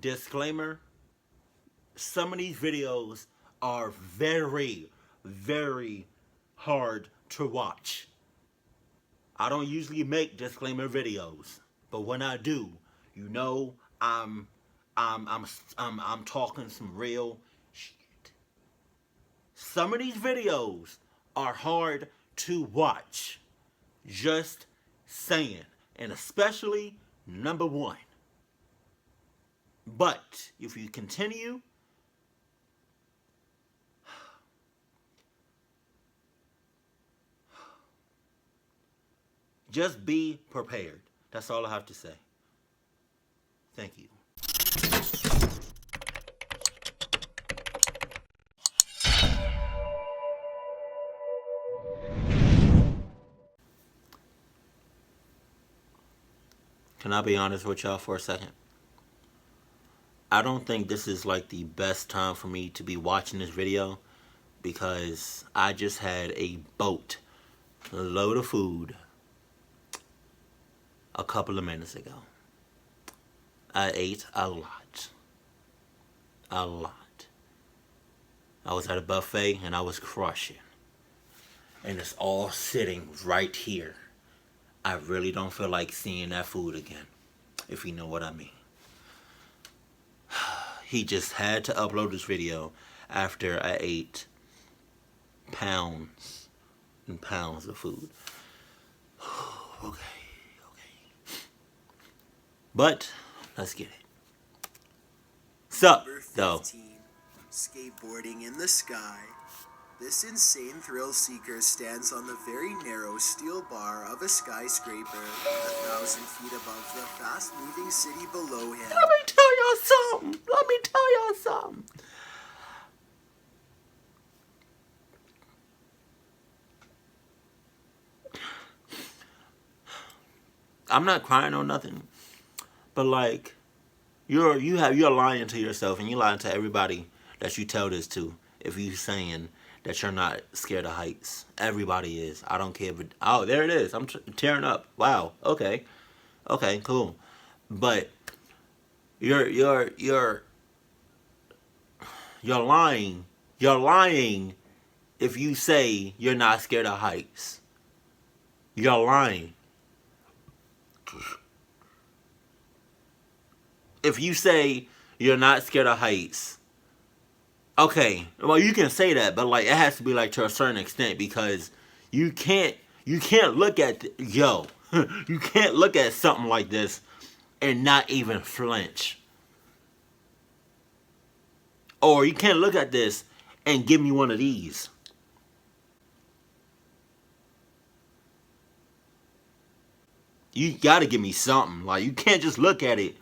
disclaimer, some of these videos are very, very hard to watch. I don't usually make disclaimer videos, but when I do, you know I'm talking some real shit. Some of these videos are hard to watch. Just saying. And especially number one. But if you continue, just be prepared. That's all I have to say. Thank you. Can I be honest with y'all for a second? I don't think this is like the best time for me to be watching this video because I just had a boat load of food a couple of minutes ago. I ate a lot. A lot. I was at a buffet and I was crushing. And it's all sitting right here. I really don't feel like seeing that food again, if you know what I mean. He just had to upload this video after I ate pounds and pounds of food. Okay. But let's get it. Sup, though? Skateboarding in the sky. This insane thrill seeker stands on the very narrow steel bar of a skyscraper, 1,000 feet above the fast-moving city below him. Let me tell y'all something. I'm not crying or nothing, but like, you're lying to yourself and you're lying to everybody that you tell this to. If you saying that you're not scared of heights, everybody is. I don't care. But oh, there it is. I'm tearing up. Wow. Okay, cool. But you're lying. You're lying if you say you're not scared of heights. You're lying. If you say you're not scared of heights, okay, well, you can say that, but like it has to be like to a certain extent because you can't look at you can't look at something like this and not even flinch. Or you can't look at this and give me one of these. You gotta give me something. Like, you can't just look at it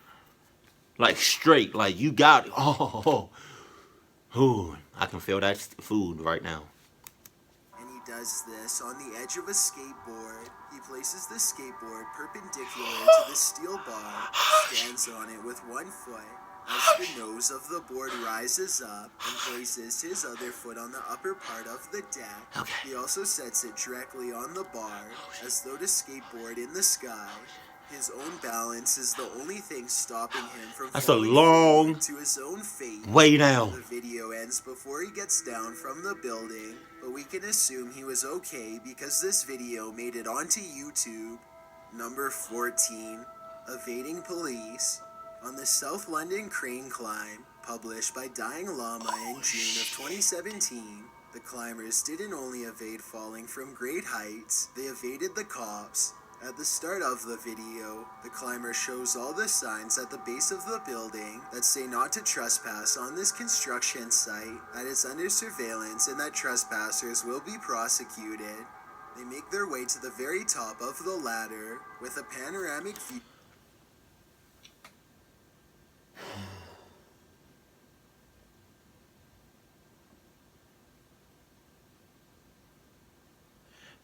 like straight. Like, you got it. Ooh, I can feel that food right now. And he does this on the edge of a skateboard. He places the skateboard perpendicular to the steel bar, stands on it with one foot, as the nose of the board rises up, and places his other foot on the upper part of the deck. Okay. He also sets it directly on the bar, as though to skateboard in the sky. His own balance is the only thing stopping him from falling to his own fate. Way down. The video ends before he gets down from the building, but we can assume he was okay because this video made it onto YouTube. Number 14, Evading Police. On the South London crane climb, published by Dying Llama in June of 2017, the climbers didn't only evade falling from great heights, they evaded the cops. At the start of the video, the climber shows all the signs at the base of the building that say not to trespass on this construction site, that it's under surveillance and that trespassers will be prosecuted. They make their way to the very top of the ladder with a panoramic view.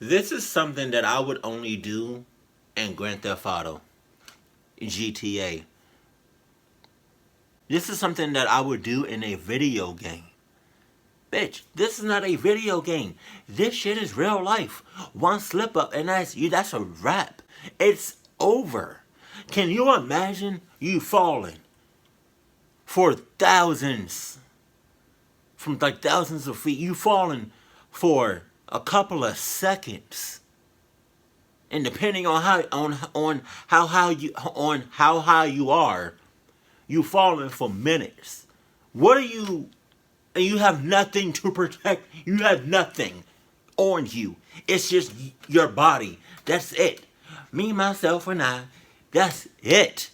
This is something that I would only do in Grand Theft Auto, GTA. This is something that I would do in a video game. Bitch, this is not a video game. This shit is real life. One slip up and that's a wrap. It's over. Can you imagine you falling for thousands, from like thousands of feet. You falling for a couple of seconds, and depending on how high you are, you falling for minutes. What are you? And you have nothing to protect. You have nothing on you. It's just your body. That's it. Me, myself, and I. That's it.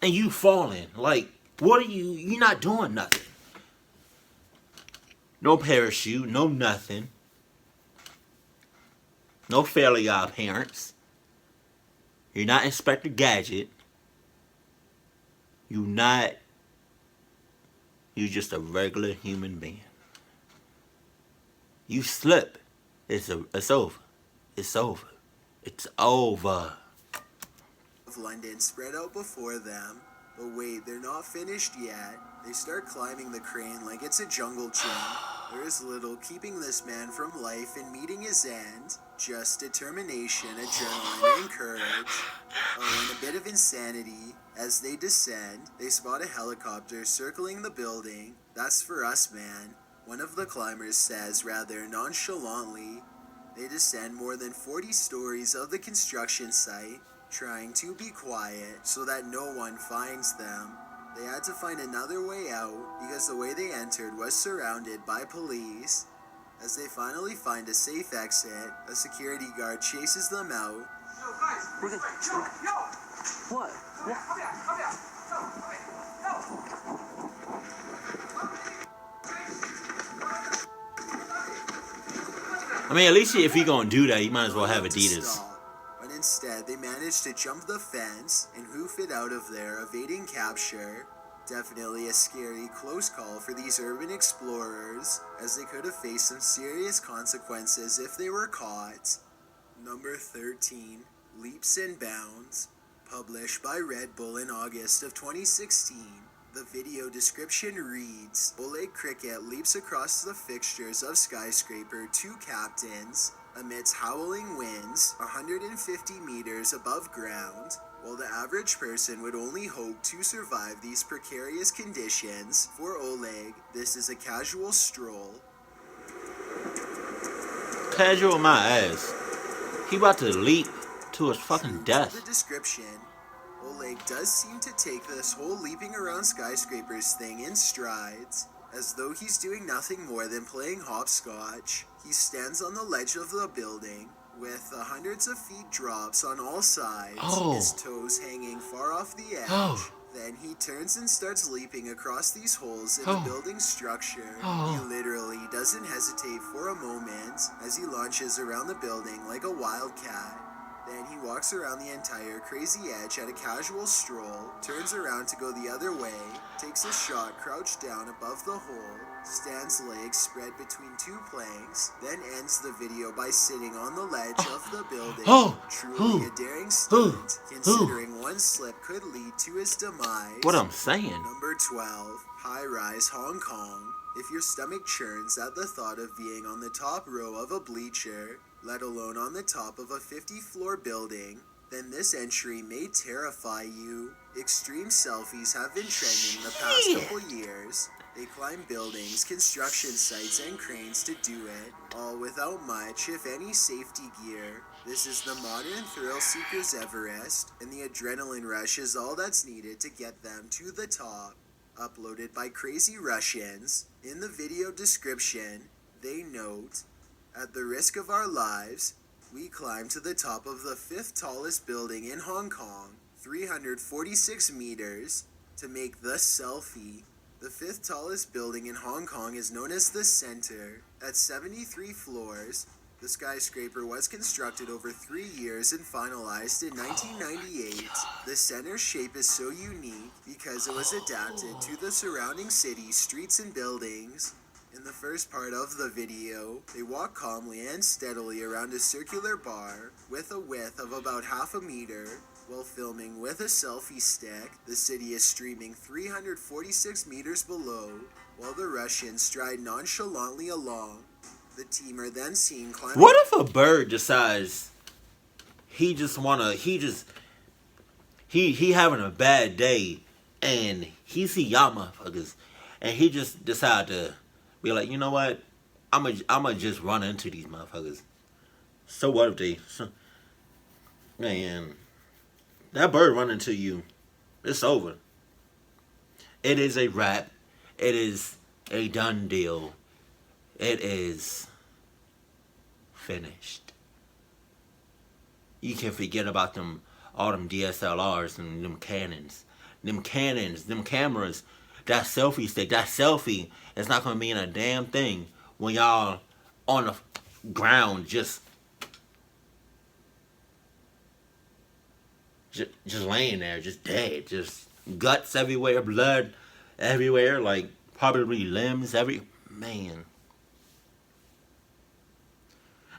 And you falling. Like, what are you? You're not doing nothing. No parachute. No nothing. No failure appearance. You're not Inspector Gadget. You're just a regular human being. You slip. It's over. It's over. It's over. Of London spread out before them. But wait, they're not finished yet. They start climbing the crane like it's a jungle gym. There is little keeping this man from life and meeting his end. Just determination, adrenaline, and courage. Oh, and a bit of insanity. As they descend, they spot a helicopter circling the building. That's for us, man. One of the climbers says rather nonchalantly. They descend more than 40 stories of the construction site, trying to be quiet so that no one finds them. They had to find another way out because the way they entered was surrounded by police. As they finally find a safe exit, a security guard chases them out. Yo, guys, we're gonna... yo! What? Come here. I mean, at least if you're gonna do that, you might as well have Adidas. Stop, but instead, they manage to jump the fence and hoof it out of there, evading capture. Definitely a scary close call for these urban explorers, as they could have faced some serious consequences if they were caught. Number 13, Leaps and Bounds. Published by Red Bull in August of 2016. The video description reads, Oleg Cricket leaps across the fixtures of Skyscraper 2 Captains amidst howling winds 150 meters above ground. While the average person would only hope to survive these precarious conditions, for Oleg, this is a casual stroll. Casual my ass. He about to leap to his fucking True death. to the description, Oleg does seem to take this whole leaping around skyscrapers thing in strides, as though he's doing nothing more than playing hopscotch. He stands on the ledge of the building, with hundreds of feet drops on all sides, his toes hanging far off the edge. Then he turns and starts leaping across these holes in the building structure. He literally doesn't hesitate for a moment as he launches around the building like a wildcat. Then he walks around the entire crazy edge at a casual stroll, turns around to go the other way, takes a shot crouched down above the hole, stands legs spread between 2 planks, then ends the video by sitting on the ledge of the building. Truly a daring stunt, considering one slip could lead to his demise. What I'm saying. Number 12, High-Rise Hong Kong. If your stomach churns at the thought of being on the top row of a bleacher, let alone on the top of a 50-floor building, then this entry may terrify you. Extreme selfies have been trending the past couple years. They climb buildings, construction sites, and cranes to do it, all without much, if any, safety gear. This is the modern thrill seeker's Everest, and the adrenaline rush is all that's needed to get them to the top. Uploaded by Crazy Russians. In the video description, they note, at the risk of our lives, we climb to the top of the 5th tallest building in Hong Kong, 346 meters, to make the selfie. The 5th tallest building in Hong Kong is known as the Center. At 73 floors, the skyscraper was constructed over 3 years and finalized in 1998. The center's shape is so unique because it was adapted to the surrounding city, streets, and buildings. In the first part of the video, they walk calmly and steadily around a circular bar with a width of about half a meter. While filming with a selfie stick, the city is streaming 346 meters below, while the Russians stride nonchalantly along. The team are then seen climbing... What if a bird decides he he having a bad day, and he see y'all motherfuckers, and he just decide to be like, you know what, I'ma just run into these motherfuckers. So what if they, man, that bird run into you, it's over. It is a wrap. It is a done deal. It is finished. You can forget about them, all them DSLRs and them cannons, them cameras, that selfie stick, that selfie is not gonna mean a damn thing when y'all on the ground just laying there, just dead, just guts everywhere, blood everywhere, like probably limbs man.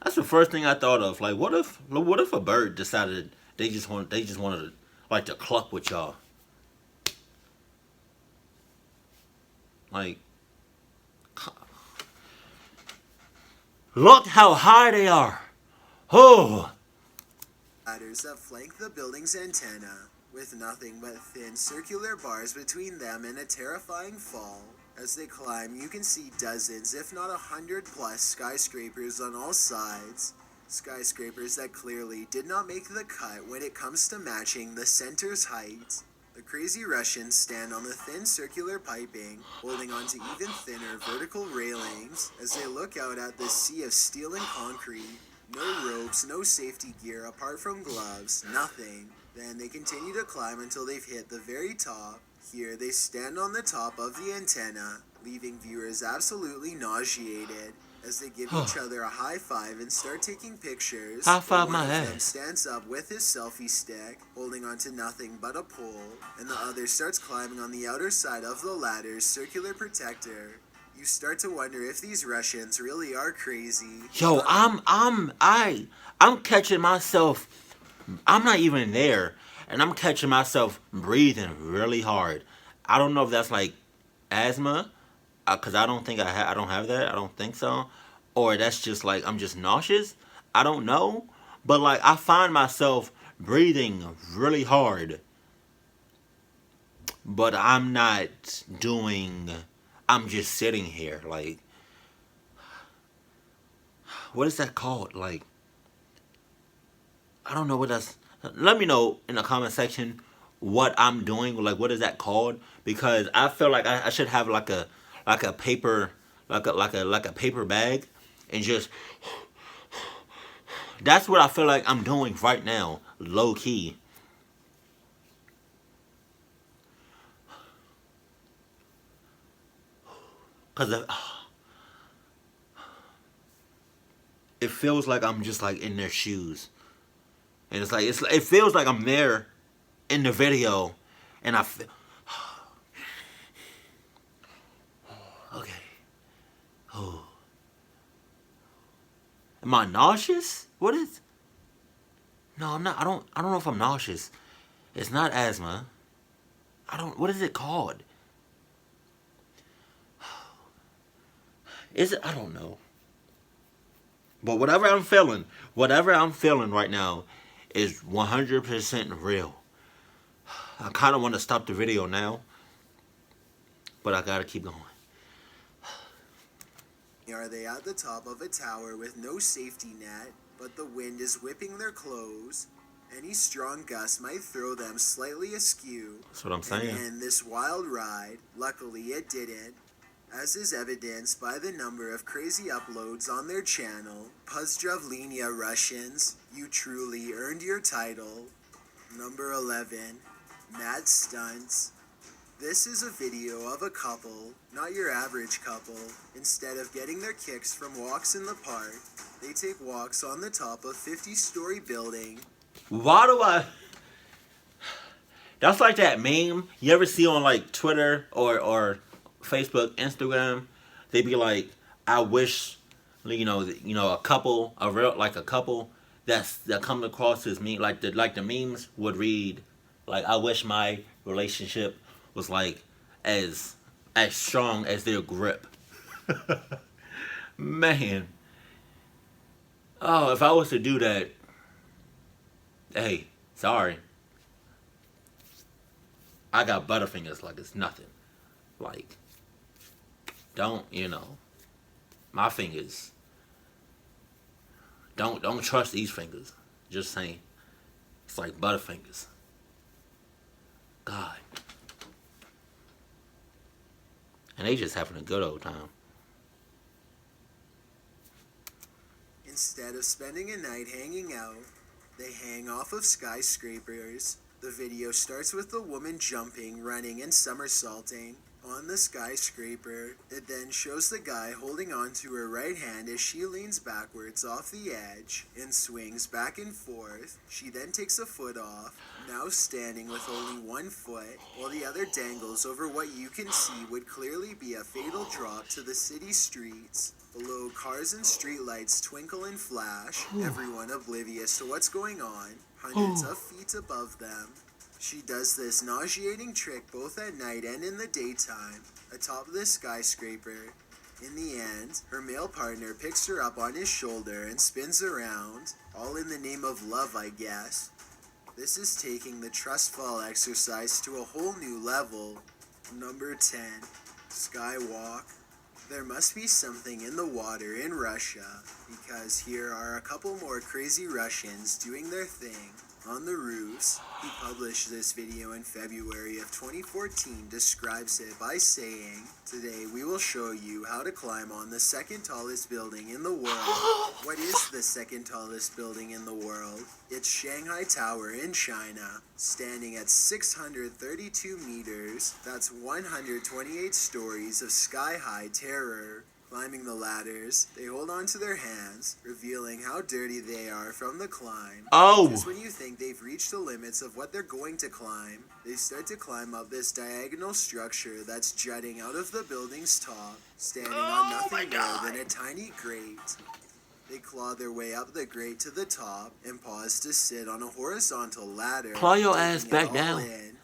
That's the first thing I thought of. Like, what if a bird decided they just wanted to like to cluck with y'all? Like, look how high they are. Oh. Ladders that flank the building's antenna, with nothing but thin circular bars between them and a terrifying fall. As they climb, you can see dozens, if not 100 plus skyscrapers on all sides. Skyscrapers that clearly did not make the cut when it comes to matching the center's height. The crazy Russians stand on the thin circular piping, holding onto even thinner vertical railings as they look out at this sea of steel and concrete. No ropes, no safety gear apart from gloves, nothing. Then they continue to climb until they've hit the very top. Here they stand on the top of the antenna, leaving viewers absolutely nauseated as they give each other a high five and start taking pictures. High five my One of them ass. stands up with his selfie stick, holding onto nothing but a pole, and the other starts climbing on the outer side of the ladder's circular protector. You start to wonder if these Russians really are crazy. Yo, I'm catching myself. I'm not even there, and I'm catching myself breathing really hard. I don't know if that's like asthma, cause I don't think I don't have that. I don't think so, or that's just like I'm just nauseous. I don't know, but like I find myself breathing really hard, but I'm not doing. I'm just sitting here like. What is that called? Like, I don't know what that's. Let me know in the comment section what I'm doing. Like, what is that called? Because I feel like I should have like a paper like a paper bag and just. That's what I feel like I'm doing right now, low key. Cause it feels like I'm just like in their shoes. And it's like it feels like I'm there in the video, and I feel okay. Oh, am I nauseous? What is? No, I'm not. I don't know if I'm nauseous. It's not asthma. I don't. What is it called? Is it? I don't know. But whatever I'm feeling right now is 100% real. I kind of want to stop the video now, but I gotta keep going. Are they at the top of a tower with no safety net, but the wind is whipping their clothes? Any strong gust might throw them slightly askew. That's what I'm saying. And end this wild ride. Luckily, it didn't, as is evidenced by the number of crazy uploads on their channel. Pozdravlenia Russians, you truly earned your title. Number 11, Mad Stunts. This is a video of a couple, not your average couple. Instead of getting their kicks from walks in the park, they take walks on the top of 50-story building. Why do I? That's like that meme you ever see on like Twitter or Facebook, Instagram. They be like, I wish, a couple, a couple that comes across as me, like the memes would read, like, I wish my relationship was like as strong as their grip. Man. Oh, if I was to do that, hey, sorry. I got butterfingers like it's nothing. Like, don't, my fingers. Don't trust these fingers. Just saying. It's like butterfingers. God. And they just having a good old time. Instead of spending a night hanging out, they hang off of skyscrapers. The video starts with the woman jumping, running, and somersaulting on the skyscraper. It then shows the guy holding on to her right hand as she leans backwards off the edge and swings back and forth. She then takes a foot off, now standing with only one foot, while the other dangles over what you can see would clearly be a fatal drop to the city streets. Below, cars and streetlights twinkle and flash, everyone oblivious to what's going on, hundreds of feet above them. She does this nauseating trick both at night and in the daytime, atop the skyscraper. In the end, her male partner picks her up on his shoulder and spins around, all in the name of love, I guess. This is taking the trust fall exercise to a whole new level. Number 10. Skywalk. There must be something in the water in Russia, because here are a couple more crazy Russians doing their thing on the roofs. He published this video in February of 2014, describes it by saying, "Today we will show you how to climb on the second tallest building in the world." What is the second tallest building in the world? It's Shanghai Tower in China, standing at 632 meters. That's 128 stories of sky-high terror. Climbing the ladders, they hold on to their hands, revealing how dirty they are from the climb. Oh! Just when you think they've reached the limits of what they're going to climb, they start to climb up this diagonal structure that's jutting out of the building's top, standing on nothing more than a tiny grate. They claw their way up the grate to the top and pause to sit on a horizontal ladder. Claw your ass taking it back all down. in.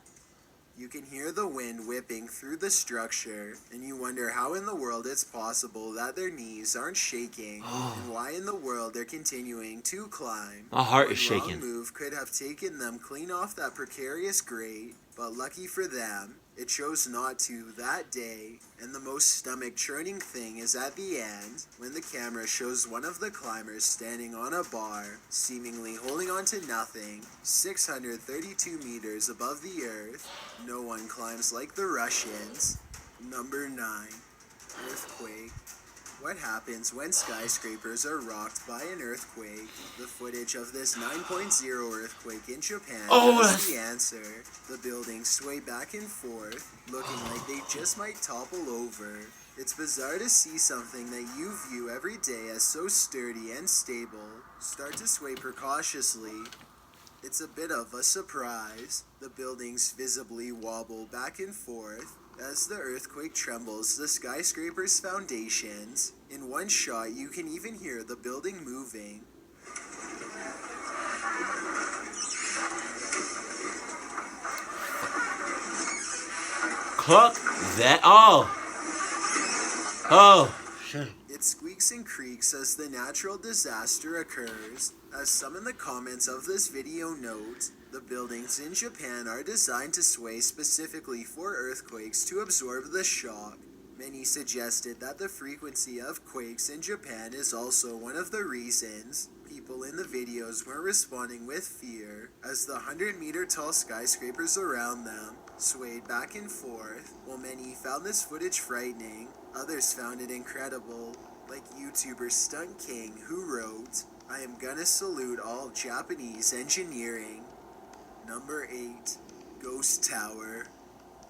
You can hear the wind whipping through the structure, and you wonder how in the world it's possible that their knees aren't shaking, and why in the world they're continuing to climb. My heart One is shaking. wrong move could have taken them clean off that precarious grate, but lucky for them, it chose not to that day. And the most stomach-churning thing is at the end, when the camera shows one of the climbers standing on a bar, seemingly holding on to nothing, 632 meters above the earth. No one climbs like the Russians. Number 9. Earthquake. What happens when skyscrapers are rocked by an earthquake? The footage of this 9.0 earthquake in Japan is the answer. The buildings sway back and forth, looking like they just might topple over. It's bizarre to see something that you view every day as so sturdy and stable start to sway precautiously. It's a bit of a surprise. The buildings visibly wobble back and forth as the earthquake trembles the skyscraper's foundations. In one shot, you can even hear the building moving. Cluck that. Oh, shit. It squeaks and creaks as the natural disaster occurs. As some in the comments of this video note, the buildings in Japan are designed to sway specifically for earthquakes to absorb the shock. Many suggested that the frequency of quakes in Japan is also one of the reasons people in the videos were responding with fear, as the 100-meter tall skyscrapers around them swayed back and forth. While many found this footage frightening, others found it incredible, like YouTuber Stunt King, who wrote, "I am gonna salute all Japanese engineering." Number 8. Ghost Tower.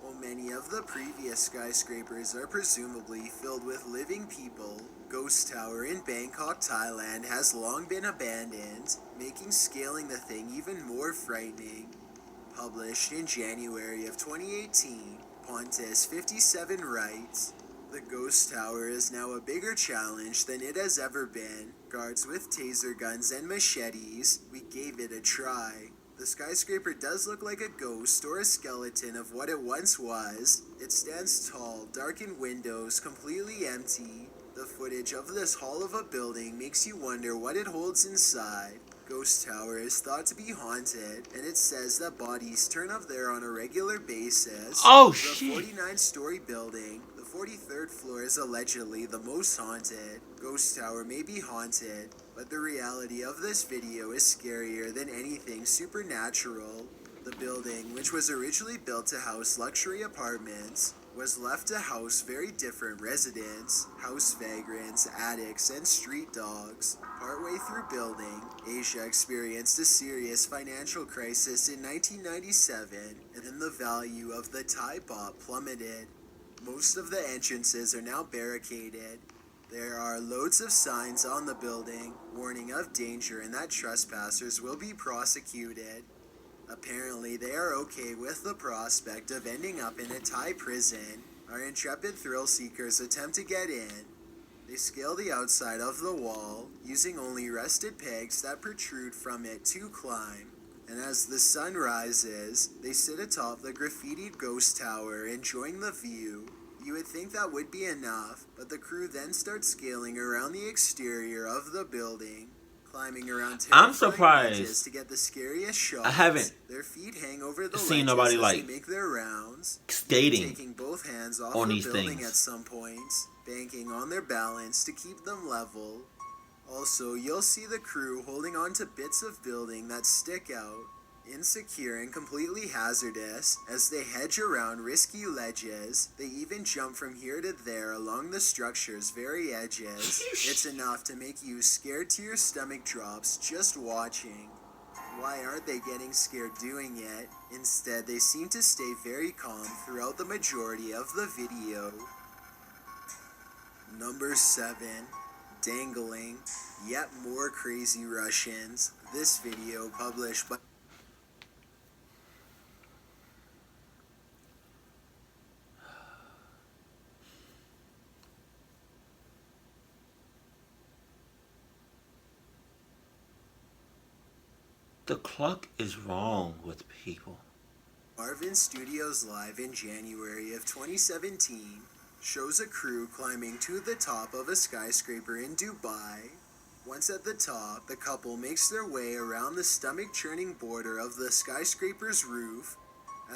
While many of the previous skyscrapers are presumably filled with living people, Ghost Tower in Bangkok, Thailand has long been abandoned, making scaling the thing even more frightening. Published in January of 2018, Pontus57 writes, "The Ghost Tower is now a bigger challenge than it has ever been. Guards with taser guns and machetes, we gave it a try. The skyscraper does look like a ghost or a skeleton of what it once was. It stands tall, darkened windows, completely empty. The footage of this hall of a building makes you wonder what it holds inside. Ghost Tower is thought to be haunted, and it says that bodies turn up there on a regular basis. Oh, the shit. 49-story building, the 43rd floor is allegedly the most haunted. Ghost Tower may be haunted, but the reality of this video is scarier than anything supernatural. The building, which was originally built to house luxury apartments, was left to house very different residents, house vagrants, addicts, and street dogs. Partway through building, Asia experienced a serious financial crisis in 1997, and the value of the Thai baht plummeted. Most of the entrances are now barricaded. There are loads of signs on the building, warning of danger and that trespassers will be prosecuted. Apparently, they are okay with the prospect of ending up in a Thai prison. Our intrepid thrill seekers attempt to get in. They scale the outside of the wall, using only rusted pegs that protrude from it to climb. And as the sun rises, they sit atop the graffitied ghost tower, enjoying the view. You would think that would be enough, but the crew then starts scaling around the exterior of the building, climbing around I'm terrifying edges surprised. to get the scariest shots. I haven't Their feet hang over the seen ledges nobody as like they make their rounds, skating taking both hands off on the these building things. at some points, banking on their balance to keep them level. Also, you'll see the crew holding on to bits of building that stick out, insecure and completely hazardous. As they hedge around risky ledges, they even jump from here to there along the structure's very edges. It's enough to make you scared to your stomach drops just watching. Why aren't they getting scared doing it? Instead, they seem to stay very calm throughout the majority of the video. Number 7. Dangling. Yet more crazy Russians. This video published by... The clock is wrong with people. Marvin Studios Live in January of 2017 shows a crew climbing to the top of a skyscraper in Dubai. Once at the top, the couple makes their way around the stomach-churning border of the skyscraper's roof.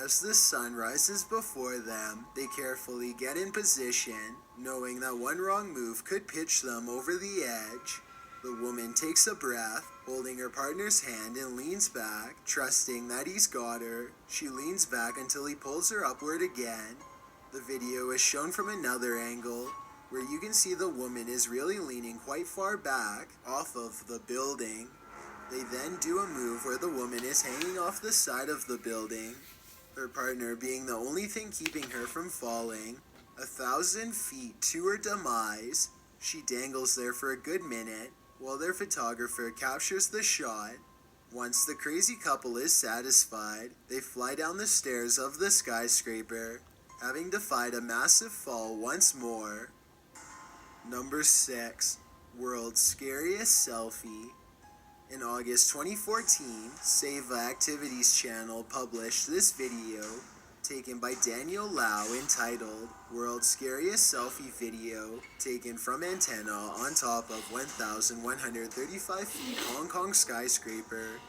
As the sun rises before them, they carefully get in position, knowing that one wrong move could pitch them over the edge. The woman takes a breath, holding her partner's hand, and leans back, trusting that he's got her. She leans back until he pulls her upward again. The video is shown from another angle, where you can see the woman is really leaning quite far back off of the building. They then do a move where the woman is hanging off the side of the building, her partner being the only thing keeping her from falling. 1,000 feet to her demise, she dangles there for a good minute, while their photographer captures the shot. Once the crazy couple is satisfied, they fly down the stairs of the skyscraper, having defied a massive fall once more. Number 6. World's Scariest Selfie. In August 2014, Seva Activities Channel published this video taken by Daniel Lau entitled World's Scariest Selfie Video taken from antenna on top of 1,135 feet Hong Kong skyscraper.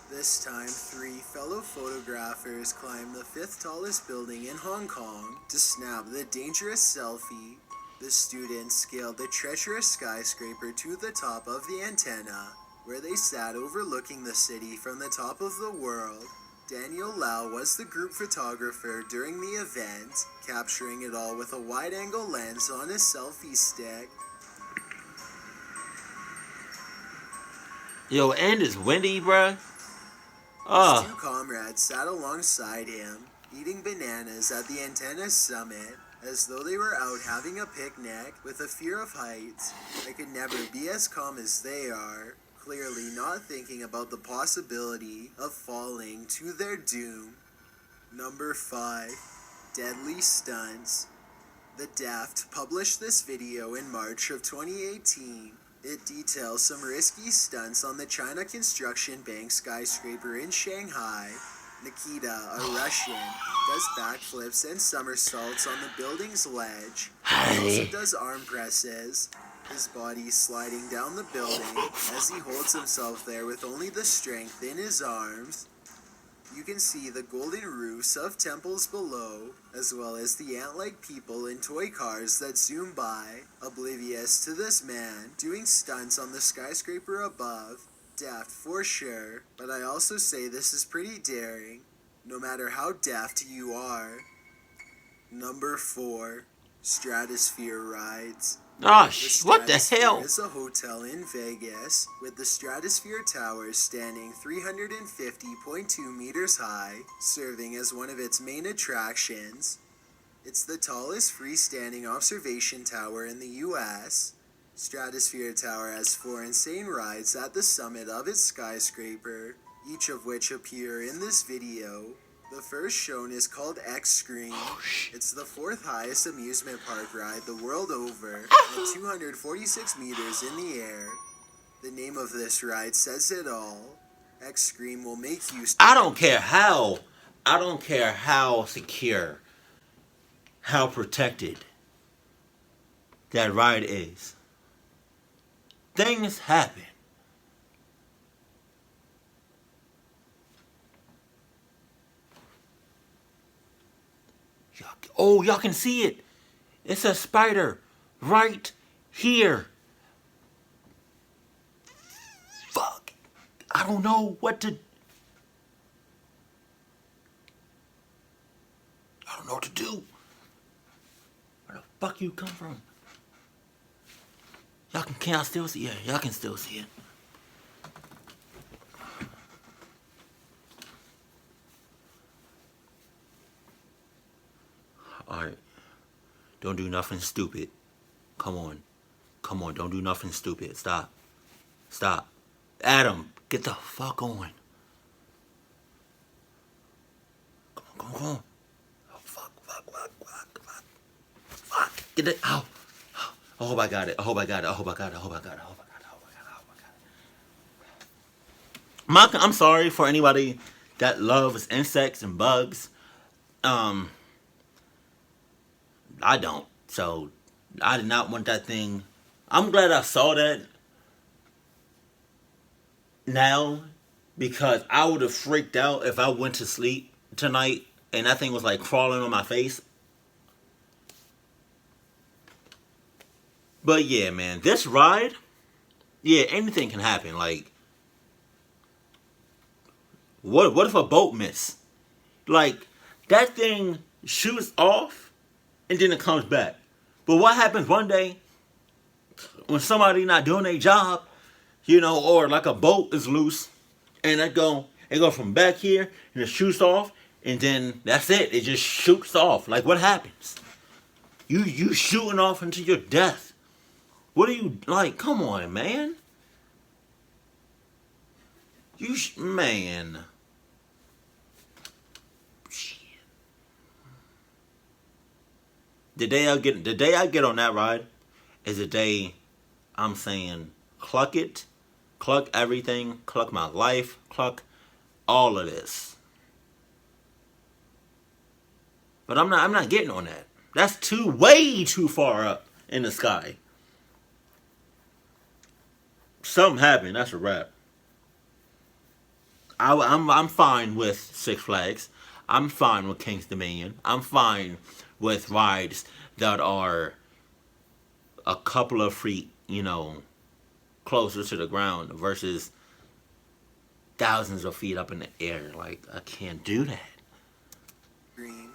This time, 3 fellow photographers climbed the 5th tallest building in Hong Kong to snap the dangerous selfie. The students scaled the treacherous skyscraper to the top of the antenna, where they sat overlooking the city from the top of the world. Daniel Lau was the group photographer during the event, capturing it all with a wide-angle lens on his selfie stick. Yo, and it's windy, bruh. His 2 comrades sat alongside him, eating bananas at the antenna's summit, as though they were out having a picnic. With a fear of heights, I could never be as calm as they are, clearly not thinking about the possibility of falling to their doom. Number 5. Deadly Stunts. The Daft published this video in March of 2018. It details some risky stunts on the China Construction Bank skyscraper in Shanghai. Nikita, a Russian, does backflips and somersaults on the building's ledge. He also does arm presses. his body sliding down the building as he holds himself there with only the strength in his arms. You can see the golden roofs of temples below, as well as the ant-like people in toy cars that zoom by, oblivious to this man doing stunts on the skyscraper above. Daft for sure, but I also say this is pretty daring, no matter how daft you are. Number 4, Stratosphere Rides. Oh, The what the Stratosphere hell? is a hotel in Vegas with the Stratosphere Tower standing 350.2 meters high, serving as one of its main attractions. It's the tallest freestanding observation tower in the US. Stratosphere Tower has 4 insane rides at the summit of its skyscraper, each of which appear in this video. The first shown is called X-Scream. It's the 4th highest amusement park ride the world over, at 246 meters in the air. The name of this ride says it all. X-Scream will make you... I don't care how secure, how protected that ride is. Things happen. Oh, y'all can see it. It's a spider right here. Fuck. I don't know what to... I don't know what to do. Where the fuck you come from? Can I still see it? Y'all can still see it. Alright. Don't do nothing stupid. Come on. Come on, don't do nothing stupid. Stop. Stop. Adam, get the fuck on. Come on. Oh, fuck. Get it out. I hope I got it. I'm sorry for anybody that loves insects and bugs. I don't. So, I did not want that thing. I'm glad I saw that now, because I would have freaked out if I went to sleep tonight and that thing was like crawling on my face. But yeah, man, this ride, yeah, anything can happen. Like, what if a boat miss? Like, that thing shoots off and then it comes back. But what happens one day when somebody not doing their job, or like a boat is loose and it go from back here and it shoots off and then that's it. It just shoots off. Like, what happens? You shooting off into your death. What are you, like, come on, man. Man. Shit. The day I get on that ride is the day I'm saying, cluck it, cluck everything, cluck my life, cluck all of this. But I'm not getting on that. That's way too far up in the sky. Something happened. That's a wrap. I'm fine with Six Flags. I'm fine with King's Dominion. I'm fine with rides that are a couple of feet, closer to the ground versus thousands of feet up in the air. Like, I can't do that. Green,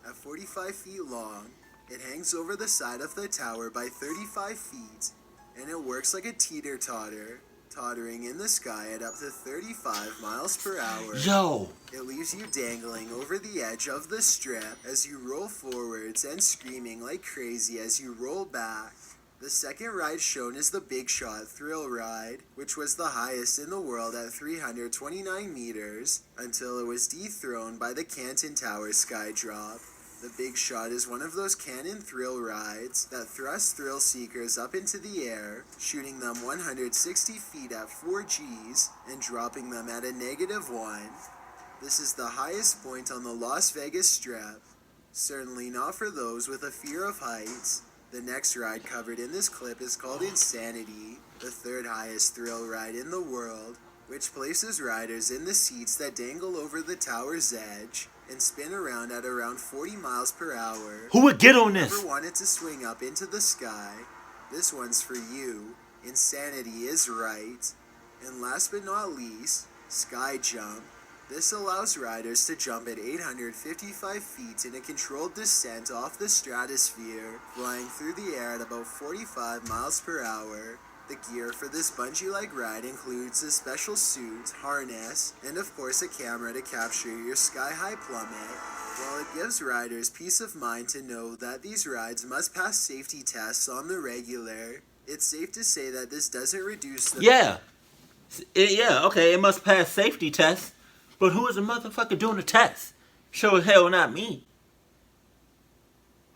at 45 feet long, it hangs over the side of the tower by 35 feet. And it works like a teeter-totter, tottering in the sky at up to 35 miles per hour. Yo! It leaves you dangling over the edge of the strip as you roll forwards and screaming like crazy as you roll back. The second ride shown is the Big Shot Thrill Ride, which was the highest in the world at 329 meters until it was dethroned by the Canton Tower Skydrop. The Big Shot is one of those cannon thrill rides that thrust thrill seekers up into the air, shooting them 160 feet at 4 Gs and dropping them at a -1. This is the highest point on the Las Vegas Strip. Certainly not for those with a fear of heights. The next ride covered in this clip is called Insanity, the third highest thrill ride in the world, which places riders in the seats that dangle over the tower's edge and spin around at around 40 miles per hour. Who would get on this? Never wanted to swing up into the sky? This one's for you. Insanity is right. And last but not least, Sky Jump. This allows riders to jump at 855 feet in a controlled descent off the stratosphere, flying through the air at about 45 miles per hour. The gear for this bungee-like ride includes a special suit, harness, and of course a camera to capture your sky-high plummet. While it gives riders peace of mind to know that these rides must pass safety tests on the regular, it's safe to say that this doesn't reduce the... Okay, it must pass safety tests. But who is the motherfucker doing the test? Sure as hell not me.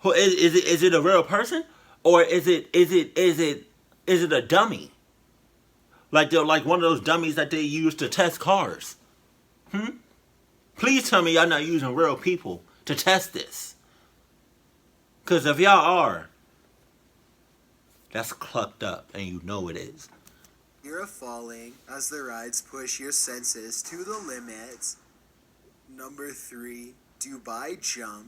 Is it a real person? Or is it a dummy? Like one of those dummies that they use to test cars. Please tell me y'all not using real people to test this. Cause if y'all are, that's clucked up and you know it is. Fear of falling as the rides push your senses to the limit. Number 3, Dubai Jump.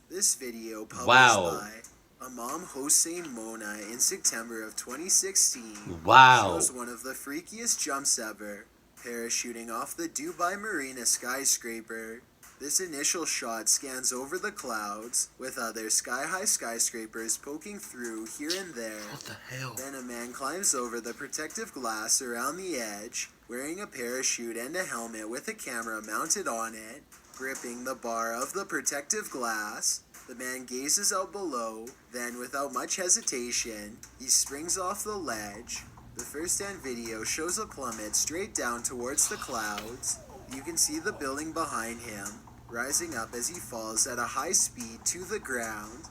This video published by Imam Hossein Mona in September of 2016 shows one of the freakiest jumps ever, parachuting off the Dubai Marina skyscraper. This initial shot scans over the clouds, with other sky-high skyscrapers poking through here and there. What the hell? Then a man climbs over the protective glass around the edge, wearing a parachute and a helmet with a camera mounted on it. Gripping the bar of the protective glass, the man gazes out below, then without much hesitation, he springs off the ledge. The first-hand video shows a plummet straight down towards the clouds. You can see the building behind him, rising up as he falls at a high speed to the ground.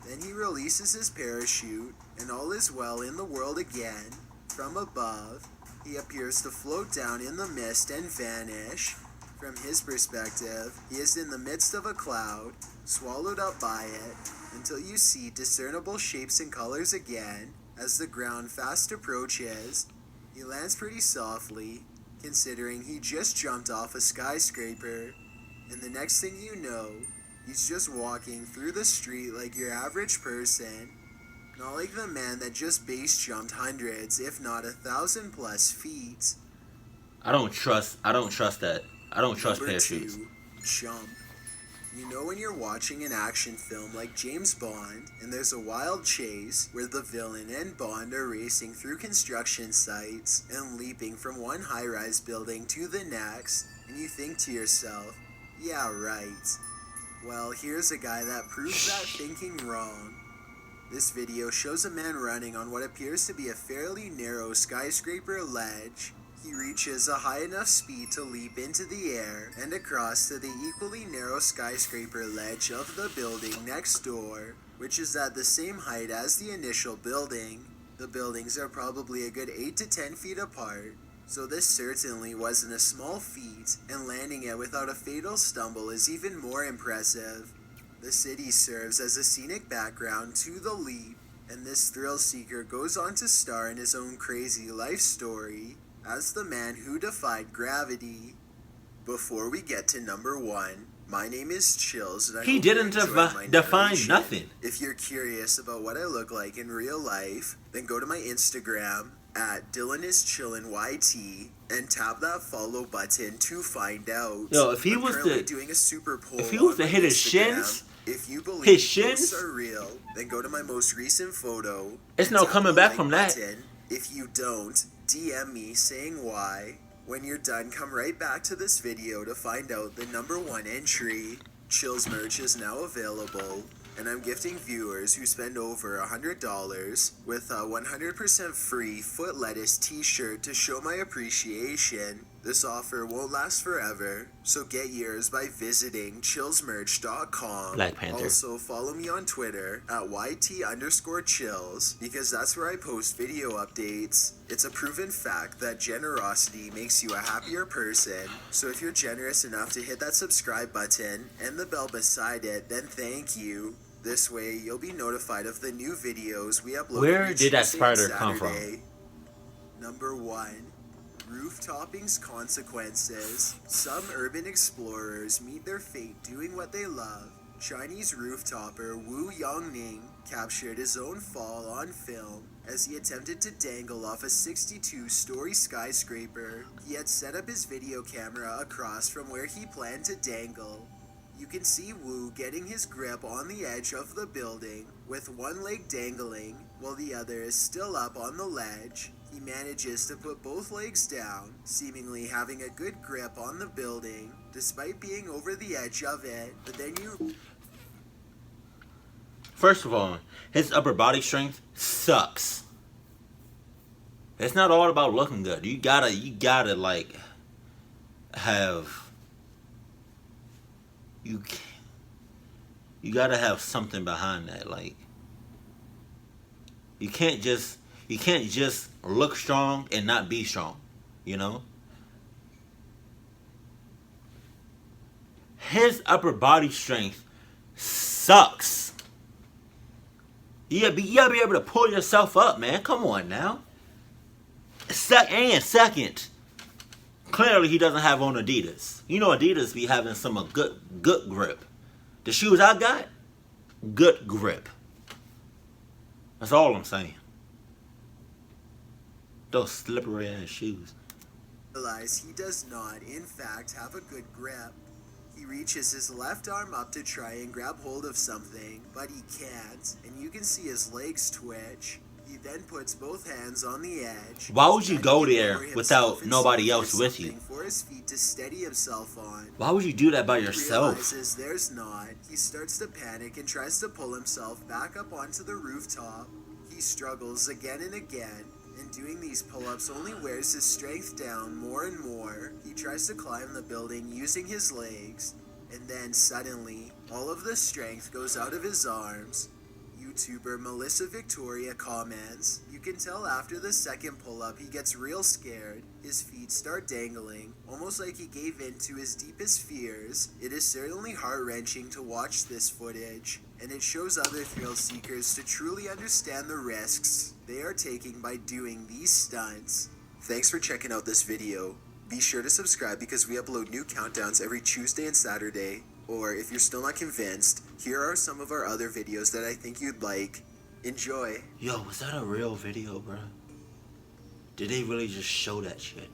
Then he releases his parachute, and all is well in the world again. From above, he appears to float down in the mist and vanish. From his perspective, he is in the midst of a cloud, swallowed up by it, until you see discernible shapes and colors again as the ground fast approaches. He lands pretty softly, considering he just jumped off a skyscraper. And the next thing you know, he's just walking through the street like your average person. Not like the man that just base jumped hundreds, if not 1,000 plus feet. I don't trust that. I don't trust Number parachutes. 2, jump. You know when you're watching an action film like James Bond, and there's a wild chase where the villain and Bond are racing through construction sites and leaping from one high-rise building to the next, and you think to yourself, yeah, right. Well, here's a guy that proves that thinking wrong. This video shows a man running on what appears to be a fairly narrow skyscraper ledge. He reaches a high enough speed to leap into the air and across to the equally narrow skyscraper ledge of the building next door, which is at the same height as the initial building. The buildings are probably a good 8 to 10 feet apart. So this certainly wasn't a small feat, and landing it without a fatal stumble is even more impressive. The city serves as a scenic background to the leap, and this thrill seeker goes on to star in his own crazy life story as the man who defied gravity. Before we get to number 1, my name is Chills, and I He hope you didn't enjoyed my define narration. nothing. If you're curious about what I look like in real life, then go to my Instagram at DylanIsChillinYT and tap that follow button to find out. Yo, if he I'm was currently to- doing a super poll if he was on to my hit his Instagram. shins, If you believe his shins, ghosts are real, then go to my most recent photo. It's and no tap coming the back like from that. button. If you don't, DM me saying why. When you're done, come right back to this video to find out the number 1 entry. Chills merch is now available, and I'm gifting viewers who spend over $100 with a 100% free Foot Lettuce t-shirt to show my appreciation. This offer won't last forever, so get yours by visiting chillsmerch.com. Black Panther. Also, follow me on Twitter at YT_chills, because that's where I post video updates. It's a proven fact that generosity makes you a happier person, so if you're generous enough to hit that subscribe button and the bell beside it, then thank you. This way, you'll be notified of the new videos we upload. Where did that Tuesday and spider come from? Saturday. Number 1. Roof topping's consequences. Some urban explorers meet their fate doing what they love. Chinese roof topper Wu Yongning captured his own fall on film as he attempted to dangle off a 62-story skyscraper. He had set up his video camera across from where he planned to dangle. You can see Wu getting his grip on the edge of the building, with one leg dangling while the other is still up on the ledge. He manages to put both legs down, seemingly having a good grip on the building, despite being over the edge of it. But then First of all, his upper body strength sucks. It's not all about looking good. You gotta like have. You gotta have something behind that. Like, you can't just look strong and not be strong, you know? His upper body strength sucks. You gotta be able to pull yourself up, man. Come on now. Second, clearly he doesn't have on Adidas. You know Adidas be having some good grip. The shoes I got, good grip. That's all I'm saying. Those slippery ass shoes. realize he does not, in fact, have a good grip. He reaches his left arm up to try and grab hold of something, but he can't, and you can see his legs twitch. He then puts both hands on the edge. Why would you go there without nobody else with you? For his feet to steady himself on. Why would you do that by He yourself? realizes there's not. He starts to panic and tries to pull himself back up onto the rooftop. He struggles again and again, and doing these pull-ups only wears his strength down more and more. He tries to climb the building using his legs, and then suddenly, all of the strength goes out of his arms. YouTuber Melissa Victoria comments, "You can tell after the second pull-up he gets real scared. His feet start dangling, almost like he gave in to his deepest fears. It is certainly heart-wrenching to watch this footage, and it shows other thrill seekers to truly understand the risks they are taking by doing these stunts." Thanks for checking out this video. Be sure to subscribe because we upload new countdowns every Tuesday and Saturday. Or if you're still not convinced, here are some of our other videos that I think you'd like. Enjoy. Yo, was that a real video, bro? Did they really just show that shit?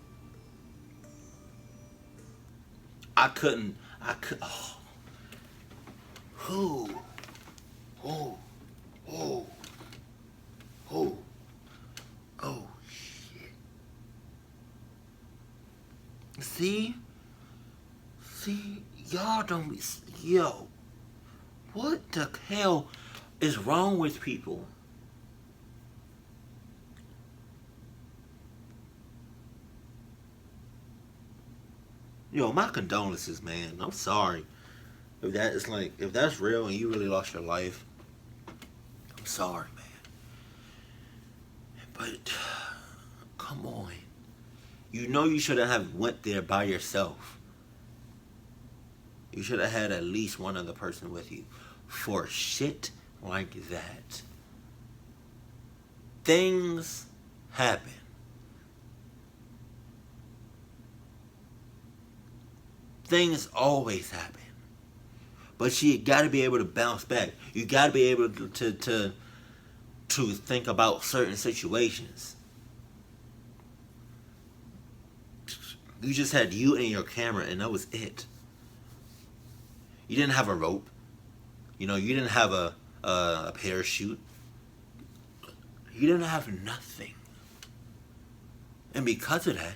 I could, oh. Oh, shit. See, y'all don't be, yo, what the hell is wrong with people? Yo, my condolences, man. I'm sorry. If that is like, if that's real and you really lost your life, I'm sorry, man. But, come on. You know you shouldn't have went there by yourself. You should have had at least one other person with you for shit like that. Things happen. Things always happen. But you got to be able to bounce back. You got to be able to think about certain situations. You just had you and your camera, and that was it. You didn't have a rope. You know, you didn't have a parachute. You didn't have nothing. And because of that,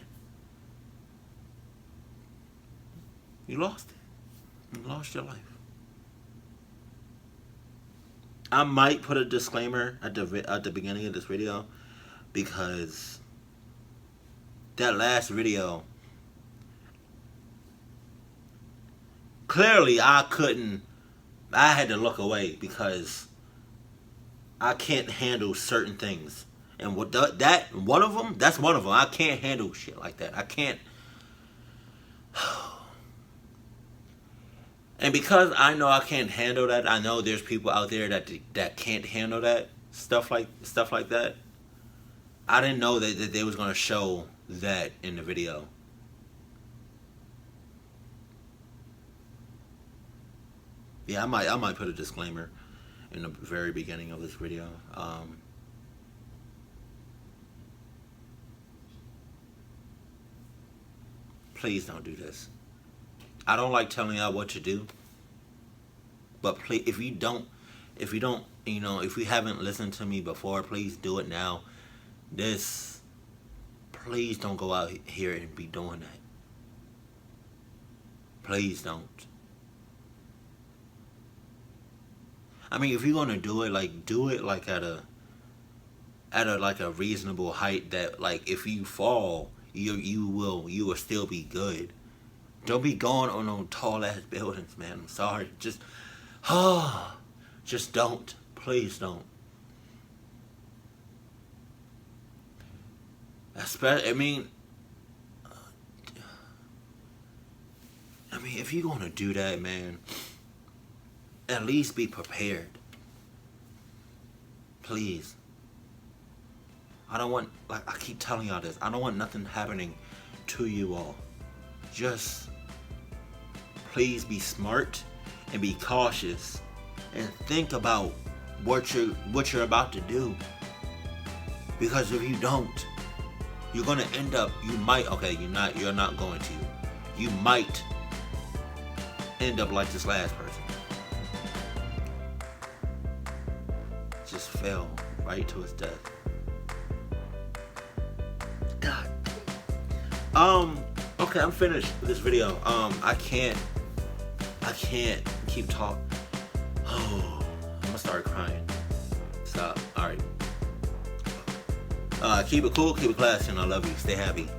you lost it. You lost your life. I might put a disclaimer at the beginning of this video, because that last video, clearly I had to look away because I can't handle certain things. And that's one of them. I can't handle shit like that. I can't. And because I know I can't handle that, I know there's people out there that can't handle that stuff like that. I didn't know that they was gonna show that in the video. Yeah, I might put a disclaimer in the very beginning of this video. Please don't do this. I don't like telling y'all what to do, but please, if you don't, if you haven't listened to me before, please do it now. Please don't go out here and be doing that. Please don't. I mean, if you're gonna do it like at a like a reasonable height that like if you fall, you will still be good. Don't be going on those tall ass buildings, man. I'm sorry. Just don't. Please don't. I mean, if you're gonna do that, man, at least be prepared. Please. I don't want, like I keep telling y'all this, I don't want nothing happening to you all. Just please be smart and be cautious and think about what you're about to do. Because if you don't, you're gonna end up, you're not going to. You might end up like this last person. Just fell right to his death. God. Okay, I'm finished with this video. I can't keep talking. Oh, I'm gonna start crying. Stop. Alright. Keep it cool, keep it classy, and I love you. Stay happy.